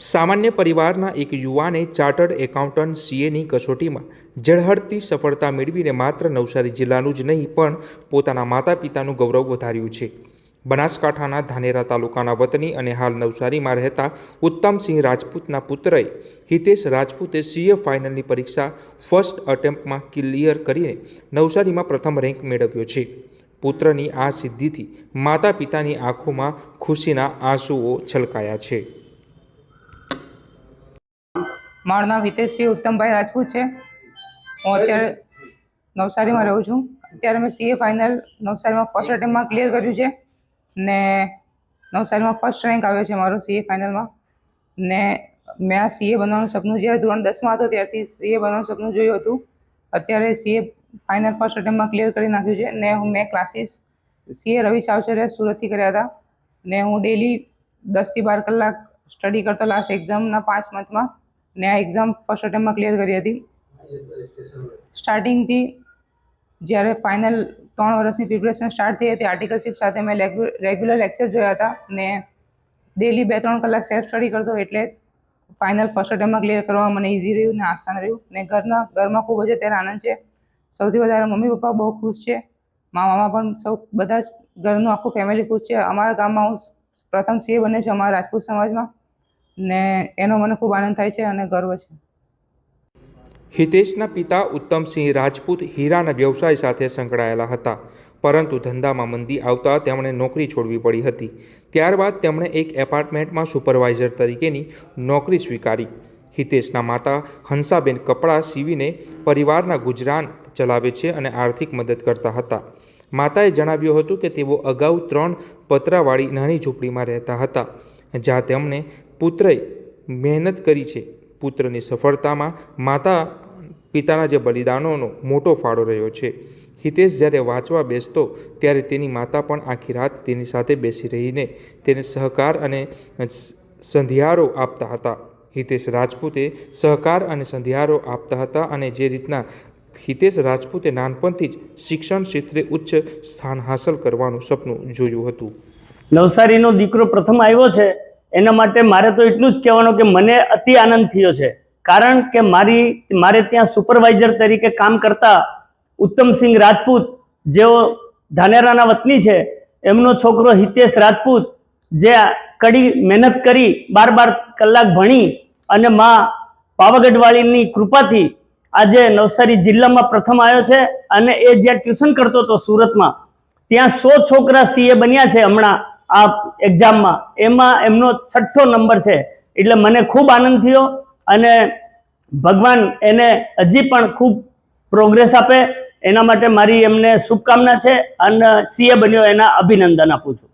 સામાન્ય પરિવારના એક યુવાને ચાર્ટર્ડ એકાઉન્ટન્ટ સીએની કસોટીમાં ઝળહળતી સફળતા મેળવીને માત્ર નવસારી જિલ્લાનું જ નહીં પણ પોતાના માતા પિતાનું ગૌરવ વધાર્યું છે. બનાસકાંઠાના ધાનેરા તાલુકાના વતની અને હાલ નવસારીમાં રહેતા ઉત્તમસિંહ રાજપૂતના પુત્રએ હિતેશ રાજપૂતે સીએ ફાઇનલની પરીક્ષા ફર્સ્ટ અટેમ્પ્ટમાં ક્લિયર કરીને નવસારીમાં પ્રથમ રેન્ક મેળવ્યો છે. પુત્રની આ સિદ્ધિથી માતા પિતાની આંખોમાં ખુશીના આંસુઓ છલકાયા છે. મારું નામ હિતેશસિંહ ઉત્તમભાઈ રાજપૂત છે. હું અત્યારે નવસારીમાં રહું છું. અત્યારે મેં સીએ ફાઇનલ નવસારીમાં ફર્સ્ટ અટેમ્પમાં ક્લિયર કર્યું છે ને નવસારીમાં ફર્સ્ટ રેન્ક આવ્યો છે મારો સીએ ફાઇનલમાં. ને મેં આ સીએ બનવાનું સપનું જ્યારે ધોરણ 10માં હતો ત્યારથી સીએ બનવાનું સપનું જોયું હતું. અત્યારે સીએ ફાઇનલ ફર્સ્ટ અટેમ્પમાં ક્લિયર કરી નાખ્યું છે ને મેં ક્લાસીસ સીએ રવિ ચાવચરિયા સુરતથી કર્યા હતા ને હું ડેલી 10 થી 12 કલાક સ્ટડી કરતો લાસ્ટ એક્ઝામના 5 મંથમાં ને આ એક્ઝામ ફર્સ્ટ અટેમ્પમાં ક્લિયર કરી હતી. સ્ટાર્ટિંગથી જ્યારે ફાઇનલ 3 વર્ષની પ્રિપરેશન સ્ટાર્ટ થઈ હતી આર્ટિકલશીપ સાથે મેં રેગ્યુલર લેક્ચર જોયા હતા ને ડેલી 2-3 કલાક સેલ્ફ સ્ટડી કરતો એટલે ફાઇનલ ફર્સ્ટ અટેમ્પમાં ક્લિયર કરવામાં મને ઇઝી રહ્યું ને આસાન રહ્યું ને ઘરમાં ખૂબ જ અત્યારે આનંદ છે. સૌથી વધારે મમ્મી પપ્પા બહુ ખુશ છે. મામા પણ સૌ બધા જ ઘરનું આખું ફેમિલી ખુશ છે. અમારા ગામમાં હું પ્રથમ સીએ બને છે અમારા રાજપૂત સમાજમાં ને એનો મને ખૂબ આનંદ થાય છે અને ગર્વ છે. હિતેશના પિતા ઉત્તમસિંહ રાજપૂત હીરાના વ્યવસાય સાથે સંકળાયેલા હતા, પરંતુ ધંધામાં મંદી આવતા તેમણે નોકરી છોડવી પડી હતી. ત્યારબાદ તેમણે એક એપાર્ટમેન્ટમાં સુપરવાઇઝર તરીકેની નોકરી સ્વીકારી. હિતેશના માતા હંસાબેન કપડાં સીવીને પરિવારના ગુજરાન ચલાવે છે અને આર્થિક મદદ કરતા હતા. માતાએ જણાવ્યું હતું કે તેઓ અગાઉ 3 પતરાવાળી નાની ઝૂંપડીમાં રહેતા હતા, જ્યાં તેમણે પુત્રએ મહેનત કરી છે. પુત્રની સફળતામાં માતા પિતાના જે બલિદાનોનો મોટો ફાળો રહ્યો છે. હિતેશ જ્યારે વાંચવા બેસતો ત્યારે તેની માતા પણ આખી રાત તેની સાથે બેસી રહીને તેને સહકાર અને સંધિયારો આપતા હતા. હિતેશ રાજપૂતે સહકાર અને સંધિયારો આપતા હતા અને જે રીતના હિતેશ રાજપૂતે નાનપણથી જ શિક્ષણ ક્ષેત્રે ઉચ્ચ સ્થાન હાંસલ કરવાનું સપનું જોયું હતું. નવસારીનો દીકરો પ્રથમ આવ્યો છે એના માટે મારે તો એટલું જ કહેવાનું કે મને અતિ આનંદ થયો છે. કારણ કે મારે ત્યાં સુપરવાઇઝર તરીકે કામ કરતા ઉત્તમસિંહ રાજપૂત જેઓ ધાનેરાના વતની છે, એમનો છોકરો હિતેશ રાજપૂત જે કડી મહેનત કરી 12 કલાક ભણી અને માં પાવાગઢવાળીની કૃપાથી આજે નવસારી જિલ્લામાં પ્રથમ આવ્યો છે. અને એ જ્યાં ટ્યુશન કરતો હતો સુરતમાં, ત્યાં 100 છોકરા સીએ બન્યા છે હમણાં આ એક્ઝામમાં, એમાં એમનો 6થો નંબર છે. એટલે મને ખૂબ આનંદ થયો અને ભગવાન એને હજી પણ ખૂબ પ્રોગ્રેસ આપે એના માટે મારી એમને શુભકામના છે અને સીએ બન્યો એના અભિનંદન આપું છું.